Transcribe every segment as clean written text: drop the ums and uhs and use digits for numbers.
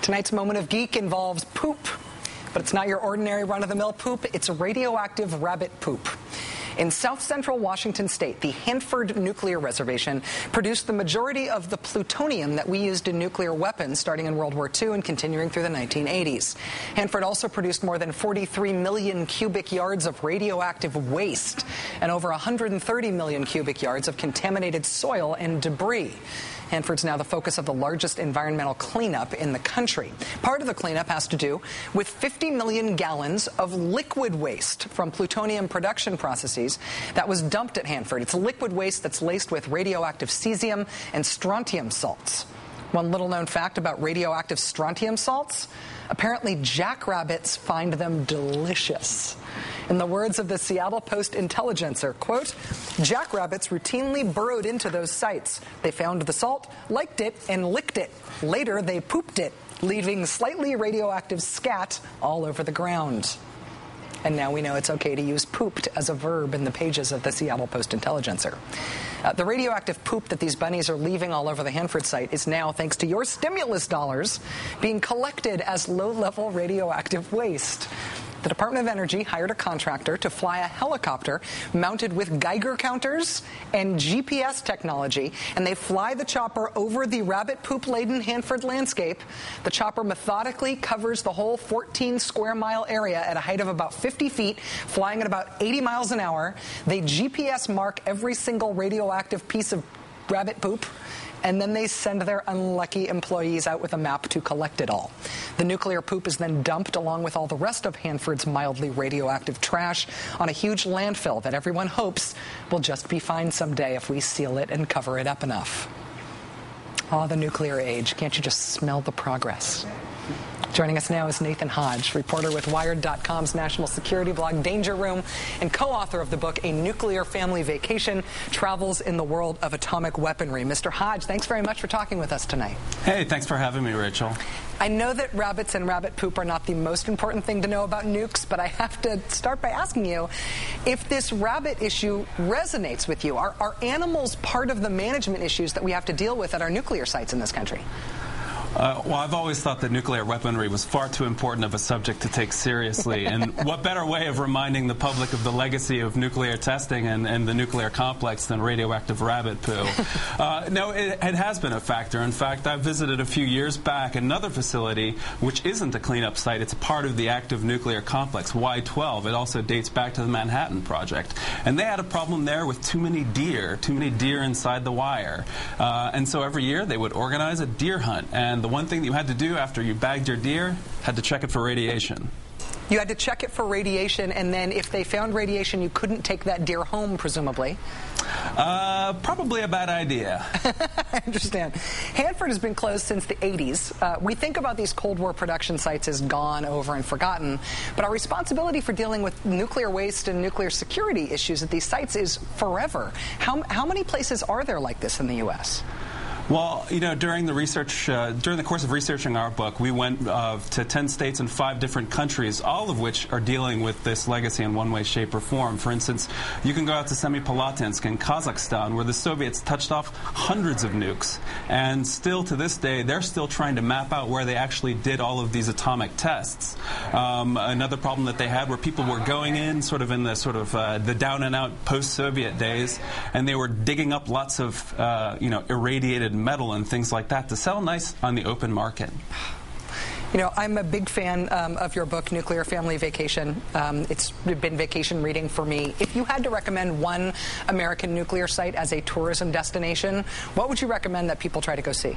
Tonight's Moment of Geek involves poop, but it's not your ordinary run-of-the-mill poop. It's radioactive rabbit poop. In south-central Washington state, the Hanford Nuclear Reservation produced the majority of the plutonium that we used in nuclear weapons starting in World War II and continuing through the 1980s. Hanford also produced more than 43 million cubic yards of radioactive waste and over 130 million cubic yards of contaminated soil and debris. Hanford's now the focus of the largest environmental cleanup in the country. Part of the cleanup has to do with 50 million gallons of liquid waste from plutonium production processes that was dumped at Hanford. It's liquid waste that's laced with radioactive cesium and strontium salts. One little-known fact about radioactive strontium salts: apparently jackrabbits find them delicious. In the words of the Seattle Post-Intelligencer, quote, "Jackrabbits routinely burrowed into those sites. They found the salt, liked it, and licked it. Later, they pooped it, leaving slightly radioactive scat all over the ground." And now we know it's okay to use pooped as a verb in the pages of the Seattle Post-Intelligencer. The radioactive poop that these bunnies are leaving all over the Hanford site is now, thanks to your stimulus dollars, being collected as low-level radioactive waste. The Department of Energy hired a contractor to fly a helicopter mounted with Geiger counters and GPS technology, and they fly the chopper over the rabbit poop-laden Hanford landscape. The chopper methodically covers the whole 14-square-mile area at a height of about 50 feet, flying at about 80 miles an hour. They GPS mark every single radioactive piece of rabbit poop, and then they send their unlucky employees out with a map to collect it all. The nuclear poop is then dumped along with all the rest of Hanford's mildly radioactive trash on a huge landfill that everyone hopes will just be fine someday if we seal it and cover it up enough. Oh, the nuclear age. Can't you just smell the progress? Joining us now is Nathan Hodge, reporter with Wired.com's national security blog Danger Room and co-author of the book A Nuclear Family Vacation: Travels in the World of Atomic Weaponry. Mr. Hodge, thanks very much for talking with us tonight. Hey, thanks for having me, Rachel. I know that rabbits and rabbit poop are not the most important thing to know about nukes, but I have to start by asking you if this rabbit issue resonates with you. Are animals part of the management issues that we have to deal with at our nuclear sites in this country? Well, I've always thought that nuclear weaponry was far too important of a subject to take seriously. And what better way of reminding the public of the legacy of nuclear testing and the nuclear complex than radioactive rabbit poo? No, it has been a factor. In fact, I visited a few years back another facility which isn't a cleanup site. It's part of the active nuclear complex, Y-12. It also dates back to the Manhattan Project. And they had a problem there with too many deer inside the wire. And so every year they would organize a deer hunt. And the one thing that you had to do after you bagged your deer, had to check it for radiation. You had to check it for radiation, and then if they found radiation, you couldn't take that deer home, presumably. Probably a bad idea. I understand. Hanford has been closed since the 80s. We think about these Cold War production sites as gone, over, and forgotten, but our responsibility for dealing with nuclear waste and nuclear security issues at these sites is forever. How many places are there like this in the U.S.? Well, you know, during the course of researching our book, we went to 10 states and 5 different countries, all of which are dealing with this legacy in one way, shape, or form. For instance, you can go out to Semipalatinsk in Kazakhstan, where the Soviets touched off hundreds of nukes. And still to this day, they're still trying to map out where they actually did all of these atomic tests. Another problem that they had were people were going in sort of in the the down-and-out post-Soviet days, and they were digging up lots of, irradiated metal and things like that to sell nice on the open market. You know, I'm a big fan of your book, Nuclear Family Vacation. It's been vacation reading for me. If you had to recommend one American nuclear site as a tourism destination, what would you recommend that people try to go see?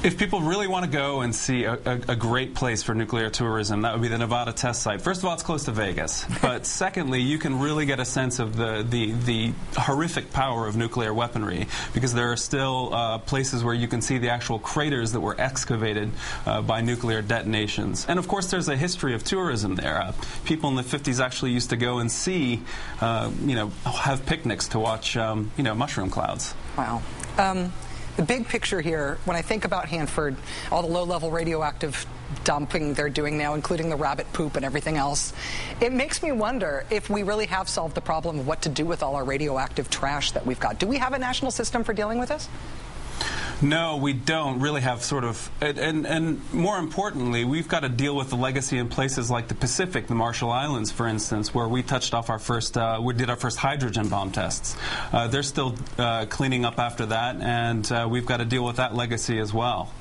If people really want to go and see a great place for nuclear tourism, that would be the Nevada test site. First of all, it's close to Vegas. But secondly, you can really get a sense of the horrific power of nuclear weaponry, because there are still places where you can see the actual craters that were excavated by nuclear detonations. And of course, there's a history of tourism there. People in the 50s actually used to go and see, have picnics to watch, mushroom clouds. Wow. The big picture here, when I think about Hanford, all the low-level radioactive dumping they're doing now, including the rabbit poop and everything else, it makes me wonder if we really have solved the problem of what to do with all our radioactive trash that we've got. Do we have a national system for dealing with this? No, we don't really have sort of, and more importantly, we've got to deal with the legacy in places like the Pacific, the Marshall Islands, for instance, where we touched off our first, we did our first hydrogen bomb tests. They're still cleaning up after that, and we've got to deal with that legacy as well.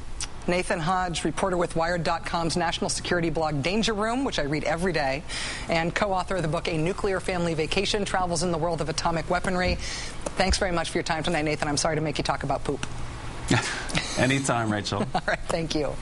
Nathan Hodge, reporter with Wired.com's national security blog Danger Room, which I read every day, and co-author of the book A Nuclear Family Vacation, Travels in the World of Atomic Weaponry. Thanks very much for your time tonight, Nathan. I'm sorry to make you talk about poop. Anytime, Rachel. All right, thank you.